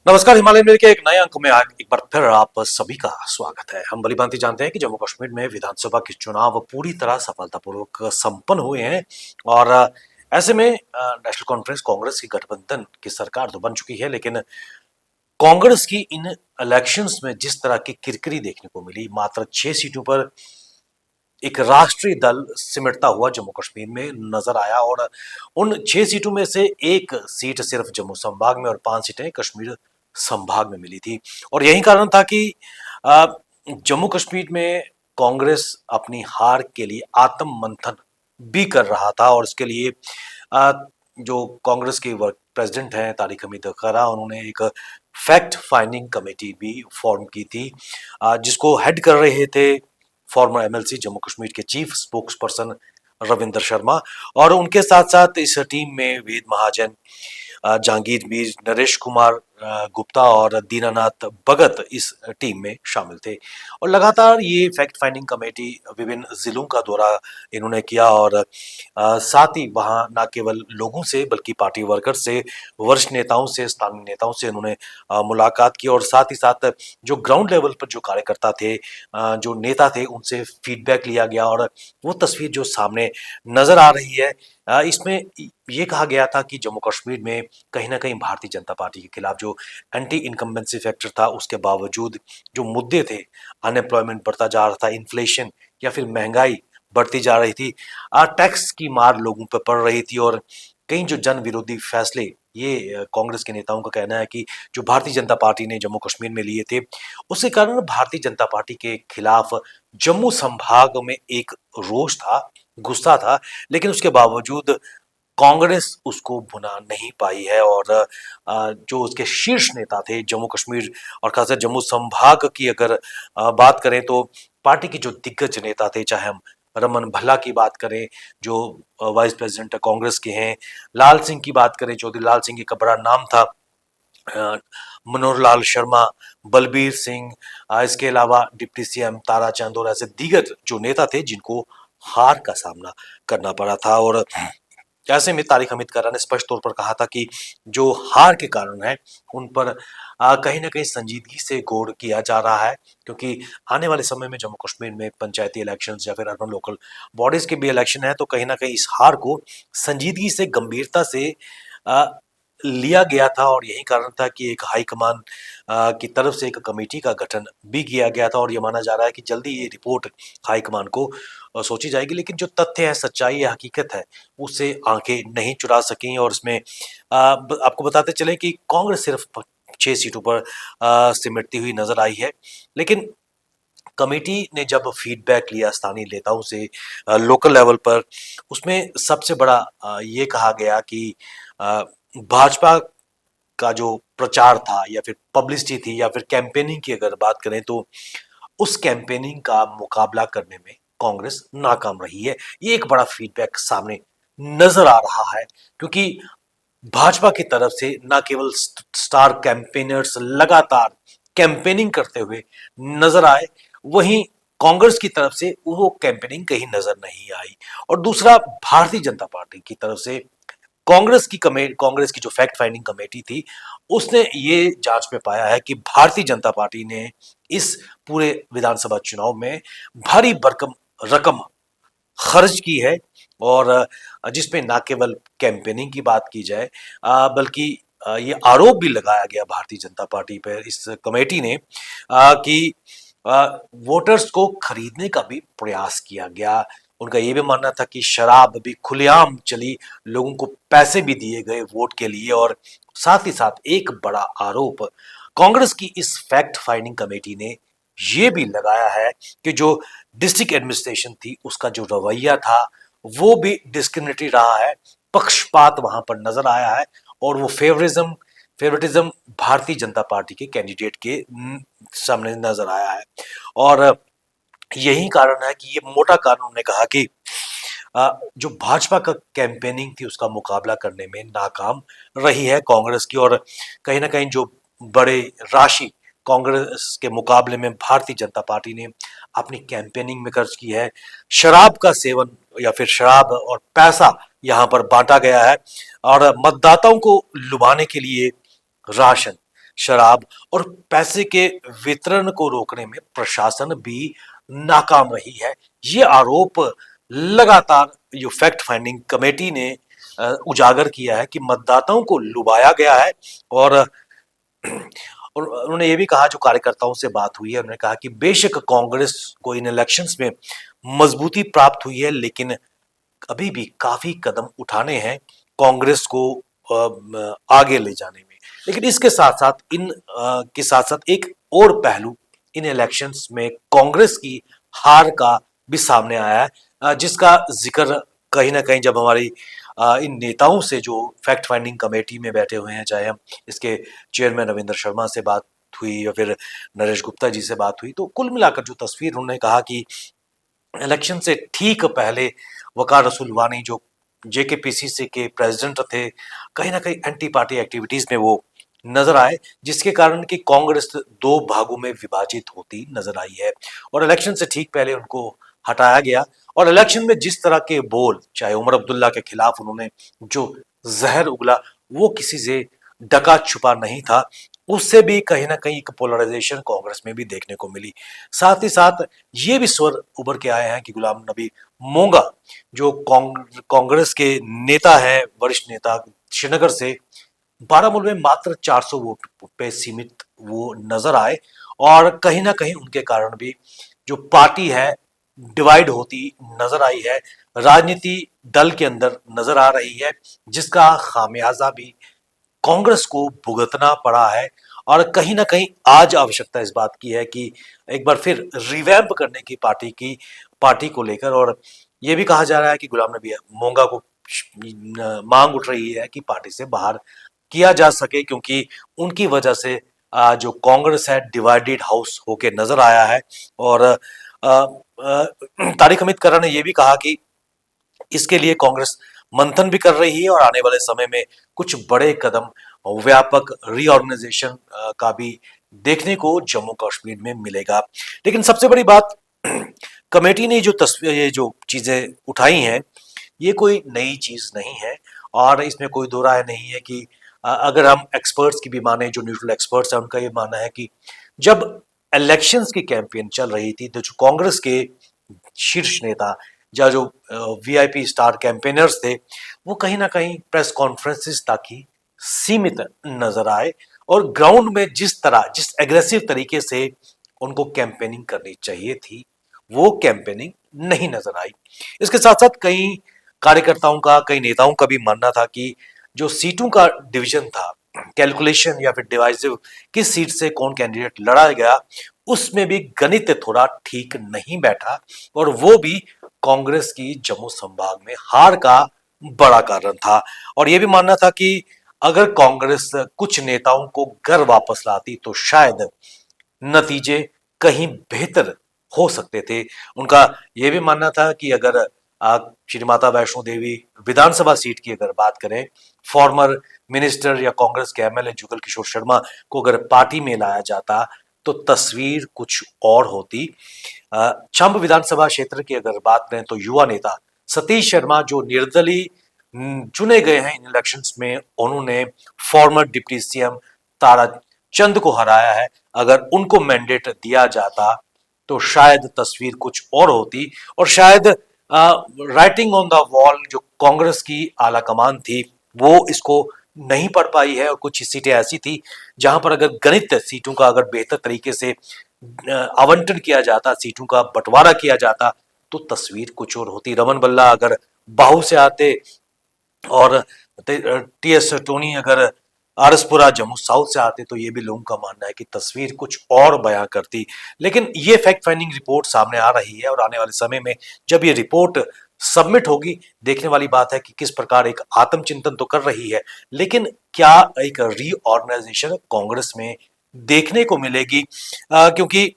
नमस्कार। हिमालय मेल के एक नए अंक में आज एक बार फिर आप सभी का स्वागत है। हम भलीभांति जानते हैं कि जम्मू कश्मीर में विधानसभा के चुनाव पूरी तरह सफलतापूर्वक संपन्न हुए हैं और ऐसे में नेशनल कॉन्फ्रेंस कांग्रेस की गठबंधन की सरकार तो बन चुकी है, लेकिन कांग्रेस की इन इलेक्शंस में जिस तरह की किरकिरी देखने को मिली, मात्र 6 सीटों पर एक राष्ट्रीय दल सिमटता हुआ जम्मू कश्मीर में नजर आया और उन 6 सीटों में से एक सीट सिर्फ जम्मू संभाग में और 5 सीटें कश्मीर संभाग में मिली थी। और यही कारण था कि अ, जम्मू कश्मीर में कांग्रेस अपनी हार के लिए आत्म मंथन भी कर रहा था और इसके लिए अ, जो कांग्रेस के वर्क प्रेसिडेंट हैं तारिक हमीद खरा, उन्होंने एक फैक्ट फाइंडिंग कमेटी भी फॉर्म की थी, जिसको हेड कर रहे थे फॉर्मर एमएलसी जम्मू कश्मीर के chief spokes person Ravinder Sharma. और उनके साथ साथ इस टीम में वेद महाजन, जहांगीर मीर, नरेश कुमार गुप्ता और दीनानाथ भगत इस टीम में शामिल थे। और लगातार ये फैक्ट फाइंडिंग कमेटी विभिन्न जिलों का दौरा इन्होंने किया और साथ ही वहां न केवल लोगों से बल्कि पार्टी वर्कर से, वरिष्ठ नेताओं से, स्थानीय नेताओं से उन्होंने मुलाकात की और साथ ही साथ जो ग्राउंड लेवल पर जो कार्यकर्ता थे, जो नेता थे, उनसे फीडबैक लिया गया। और वो तस्वीर जो सामने नजर आ रही है, इसमें ये कहा गया था कि जम्मू कश्मीर में कहीं ना कहीं भारतीय जनता पार्टी के खिलाफ जो एंटी इनकम्बेंसी फैक्टर था, उसके बावजूद जो मुद्दे थे, अनएम्प्लॉयमेंट बढ़ता जा रहा था, इन्फ्लेशन या फिर महंगाई बढ़ती जा रही थी, टैक्स की मार लोगों पर पड़ रही थी और कई जो जन विरोधी फैसले, ये कांग्रेस के नेताओं का कहना है कि जो भारतीय जनता पार्टी ने जम्मू कश्मीर में लिए थे, उसके कारण भारतीय जनता पार्टी के खिलाफ जम्मू संभाग में एक रोष था, गुस्सा था, लेकिन उसके बावजूद कांग्रेस उसको भुना नहीं पाई है। और जो उसके शीर्ष नेता थे जम्मू कश्मीर और खासकर जम्मू संभाग की अगर बात करें, तो पार्टी के जो दिग्गज नेता थे, चाहे हम रमन भल्ला की बात करें जो वाइस प्रेसिडेंट कांग्रेस के हैं, लाल सिंह की बात करें, चौधरी लाल सिंह का बड़ा नाम था, अ, मनोहर लाल शर्मा, बलबीर सिंह, इसके अलावा डिप्टी सीएम ताराचंद और ऐसे दीगर जो नेता थे जिनको हार का सामना करना पड़ा था। और ऐसे में तारिक हमीद खर्रा ने स्पष्ट तौर पर कहा था कि जो हार के कारण है, उन पर कहीं ना कहीं संजीदगी से गौर किया जा रहा है, क्योंकि आने वाले समय में जम्मू कश्मीर में पंचायती इलेक्शंस या फिर अर्बन लोकल बॉडीज के भी इलेक्शन है, तो कहीं ना कहीं इस हार को संजीदगी से, गंभीरता से अ, लिया गया था। और यही कारण था कि एक हाईकमान की तरफ से एक कमेटी का गठन भी किया गया था और ये माना जा रहा है कि जल्दी ये रिपोर्ट हाईकमान को सोची जाएगी। लेकिन जो तथ्य है, सच्चाई है, हकीकत है, उससे आंखें नहीं चुरा सकी। और इसमें आपको बताते चले कि कांग्रेस सिर्फ 6 सीटों पर सिमटती हुई नजर आई है, लेकिन कमेटी ने जब फीडबैक लिया स्थानीय नेताओं से लोकल लेवल पर, उसमें सबसे बड़ा ये कहा गया कि अ, भाजपा का जो प्रचार था या फिर पब्लिसिटी थी या फिर कैंपेनिंग की अगर बात करें, तो उस कैंपेनिंग का मुकाबला करने में कांग्रेस नाकाम रही है। ये एक बड़ा फीडबैक सामने नजर आ रहा है, क्योंकि भाजपा की तरफ से न केवल स्टार कैंपेनर्स लगातार कैंपेनिंग करते हुए नजर आए, वहीं कांग्रेस की तरफ से वो कैंपेनिंग कहीं नजर नहीं आई। और दूसरा, भारतीय जनता पार्टी की तरफ से कांग्रेस की जो फैक्ट फाइंडिंग कमेटी थी, उसने ये जांच में पाया है कि भारतीय जनता पार्टी ने इस पूरे विधानसभा चुनाव में भारी भरकम रकम खर्च की है। और जिसमें ना केवल कैंपेनिंग की बात की जाए, बल्कि ये आरोप भी लगाया गया भारतीय जनता पार्टी पर इस कमेटी ने, कि वोटर्स को खरीदने का भी प्रयास किया गया। उनका ये भी मानना था कि शराब भी खुलेआम चली, लोगों को पैसे भी दिए गए वोट के लिए। और साथ ही साथ एक बड़ा आरोप कांग्रेस की इस फैक्ट फाइंडिंग कमेटी ने ये भी लगाया है कि जो डिस्ट्रिक्ट एडमिनिस्ट्रेशन थी, उसका जो रवैया था, वो भी डिस्क्रिमिनेटरी रहा है, पक्षपात वहां पर नजर आया है। और वो फेवरेटिज्म भारतीय जनता पार्टी के कैंडिडेट के सामने नजर आया है। और यही कारण है कि ये मोटा कारण उन्होंने कहा कि जो भाजपा का कैंपेनिंग थी, उसका मुकाबला करने में नाकाम रही है कांग्रेस की। और कहीं ना कहीं जो बड़े राशि कांग्रेस के मुकाबले में भारतीय जनता पार्टी ने अपनी कैंपेनिंग में खर्च की है, शराब का सेवन या फिर शराब और पैसा यहाँ पर बांटा गया है। और मतदाताओं को लुभाने के लिए राशन, शराब और पैसे के वितरण को रोकने में प्रशासन भी नाकाम रही है। ये आरोप लगातार जो फैक्ट फाइंडिंग कमेटी ने उजागर किया है कि मतदाताओं को लुभाया गया है। और और उन्होंने ये भी कहा, जो कार्यकर्ताओं से बात हुई है, उन्होंने कहा कि बेशक कांग्रेस को इन इलेक्शंस में मजबूती प्राप्त हुई है, लेकिन अभी भी काफी कदम उठाने हैं कांग्रेस को आगे ले जाने में। लेकिन इसके साथ साथ के साथ साथ एक और पहलू इन इलेक्शंस में कांग्रेस की हार का भी सामने आया है, जिसका जिक्र कहीं ना कहीं जब हमारी इन नेताओं से जो फैक्ट फाइंडिंग कमेटी में बैठे हुए हैं, चाहे हम इसके चेयरमैन रविंद्र शर्मा से बात हुई या फिर नरेश गुप्ता जी से बात हुई, तो कुल मिलाकर जो तस्वीर उन्होंने कहा कि इलेक्शन से ठीक पहले वकार रसूल वानी जो जेकेपीसीसी के प्रेसिडेंट थे, कहीं ना कहीं एंटी पार्टी एक्टिविटीज में वो नजर आए, जिसके कारण कि कांग्रेस दो भागों में विभाजित होती नजर आई है। और इलेक्शन से ठीक पहले उनको हटाया गया। और इलेक्शन में जिस तरह के बोल, चाहे उमर अब्दुल्ला के खिलाफ उन्होंने जो जहर उगला, वो किसी से ढका छुपा नहीं था। उससे भी कहीं ना कहीं एक पोलराइजेशन कांग्रेस में भी देखने को मिली। साथ ही साथ ये भी स्वर उभर के आए हैं कि गुलाम नबी मोंगा जो कांग्रेस के नेता है, वरिष्ठ नेता, श्रीनगर से बारामूला में मात्र 400 वोट पे सीमित वो नजर आए। और कहीं ना कहीं उनके कारण भी जो पार्टी है डिवाइड होती नजर आई है, राजनीति दल के अंदर नजर आ रही है, जिसका खामियाजा भी कांग्रेस को भुगतना पड़ा है। और कहीं ना कहीं आज आवश्यकता इस बात की है कि एक बार फिर रिवैम्प करने की पार्टी को लेकर। और ये भी कहा जा रहा है कि गुलाम नबी मोंगा को मांग उठ रही है कि पार्टी से बाहर किया जा सके, क्योंकि उनकी वजह से जो कांग्रेस है डिवाइडेड हाउस होके नजर आया है। और तारिक हमीद कर्रा ने यह भी कहा कि इसके लिए कांग्रेस मंथन भी कर रही है और आने वाले समय में कुछ बड़े कदम, व्यापक रीऑर्गेनाइजेशन का भी देखने को जम्मू कश्मीर में मिलेगा। लेकिन सबसे बड़ी बात, कमेटी ने जो तस्वीर, ये जो चीजें उठाई हैं, ये कोई नई चीज नहीं है। और इसमें कोई दो राय नहीं है कि अगर हम एक्सपर्ट्स की भी माने, जो न्यूट्रल एक्सपर्ट्स हैं, उनका ये मानना है कि जब इलेक्शंस की कैंपेन चल रही थी तो जो कांग्रेस के शीर्ष नेता या जो वीआईपी स्टार कैंपेनर्स थे, वो कहीं ना कहीं प्रेस कॉन्फ्रेंसेस तक ही सीमित नजर आए। और ग्राउंड में जिस एग्रेसिव तरीके से उनको कैंपेनिंग करनी चाहिए थी, वो कैंपेनिंग नहीं नजर आई। इसके साथ साथ कई कार्यकर्ताओं का, कई नेताओं का भी मानना था कि जो सीटों का डिवीजन था, कैलकुलेशन या फिर डिवाइसिव, किस सीट से कौन कैंडिडेट लड़ा गया, उसमें भी गणित थोड़ा ठीक नहीं बैठा। और वो भी कांग्रेस की जम्मू संभाग में हार का बड़ा कारण था। और यह भी मानना था कि अगर कांग्रेस कुछ नेताओं को घर वापस लाती तो शायद नतीजे कहीं बेहतर हो सकते थे। उनका यह भी मानना था कि अगर श्री माता वैष्णो देवी विधानसभा सीट की अगर बात करें, फॉर्मर मिनिस्टर या कांग्रेस के एमएलए जुगल किशोर शर्मा को अगर पार्टी में लाया जाता तो तस्वीर कुछ और होती। चंब विधानसभा क्षेत्र की अगर बात करें तो युवा नेता सतीश शर्मा जो निर्दलीय चुने गए हैं इन इलेक्शंस में, उन्होंने farmer deputy CM Tara Chand को हराया है। अगर उनको मैंडेट दिया जाता तो शायद तस्वीर कुछ और होती। और शायद राइटिंग ऑन द वॉल जो कांग्रेस की आला कमान थी, वो इसको नहीं पढ़ पाई है। और कुछ सीटें ऐसी थी जहां पर अगर गणित सीटों का अगर बेहतर तरीके से आवंटन किया जाता, सीटों का बंटवारा किया जाता, तो तस्वीर कुछ और होती। रमन बल्ला अगर बाहू से आते और टीएस टोनी अगर आरसपुरा जम्मू साउथ से आते, तो ये भी लोगों का मानना है कि तस्वीर कुछ और बयां करती। लेकिन ये फैक्ट फाइंडिंग रिपोर्ट सामने आ रही है और आने वाले समय में जब ये रिपोर्ट सबमिट होगी, देखने वाली बात है कि किस प्रकार एक आत्मचिंतन तो कर रही है, लेकिन क्या एक रीऑर्गेनाइजेशन कांग्रेस में देखने को मिलेगी। क्योंकि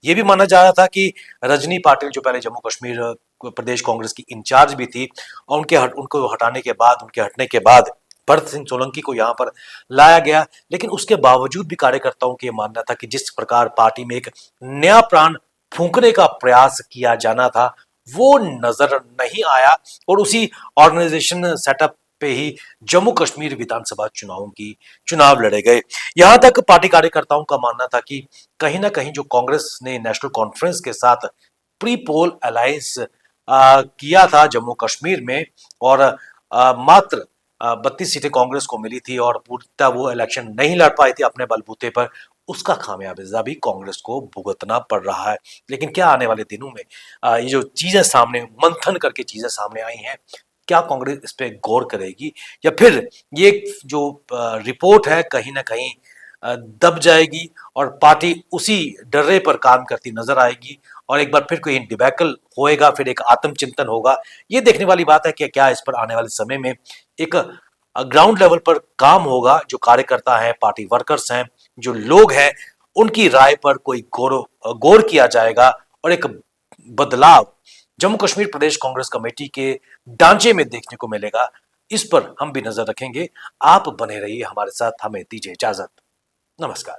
ये भी माना जा रहा था कि रजनी पाटिल जो पहले जम्मू कश्मीर प्रदेश कांग्रेस की इंचार्ज भी थी, और उनको हटाने के बाद, उनके हटने के बाद भरत सिंह सोलंकी को यहाँ पर लाया गया। लेकिन उसके बावजूद भी कार्यकर्ताओं का मानना था कि जिस प्रकार पार्टी में एक नया प्राण फूंकने का प्रयास किया जाना था, वो नजर नहीं आया। और उसी ऑर्गेनाइजेशन सेटअप पे ही जम्मू कश्मीर विधानसभा चुनाव लड़े गए। यहां तक पार्टी कार्यकर्ताओं का मानना था कि कहीं ना कहीं जो कांग्रेस ने नेशनल कॉन्फ्रेंस के साथ प्री पोल अलायंस किया था जम्मू कश्मीर में, और मात्र 32 सीटें कांग्रेस को मिली थी और पूर्णतः वो इलेक्शन नहीं लड़ पाई थी अपने बलबूते पर, उसका खामियाजा भी कांग्रेस को भुगतना पड़ रहा है। लेकिन क्या आने वाले दिनों में ये जो चीजें सामने मंथन करके चीजें सामने आई हैं, क्या कांग्रेस इस पे गौर करेगी, या फिर ये जो रिपोर्ट है कहीं ना कहीं दब जाएगी और पार्टी उसी डर्रे पर काम करती नजर आएगी और एक बार फिर कोई डिबैकल होएगा, फिर एक आत्मचिंतन होगा। ये देखने वाली बात है कि क्या इस पर आने वाले समय में एक ग्राउंड लेवल पर काम होगा, जो कार्यकर्ता हैं, पार्टी वर्कर्स हैं, जो लोग हैं, उनकी राय पर कोई गौर किया जाएगा और एक बदलाव जम्मू कश्मीर प्रदेश कांग्रेस कमेटी के ढांचे में देखने को मिलेगा। इस पर हम भी नजर रखेंगे। आप बने रहिए हमारे साथ, हमें दीजिए इजाजत। नमस्कार।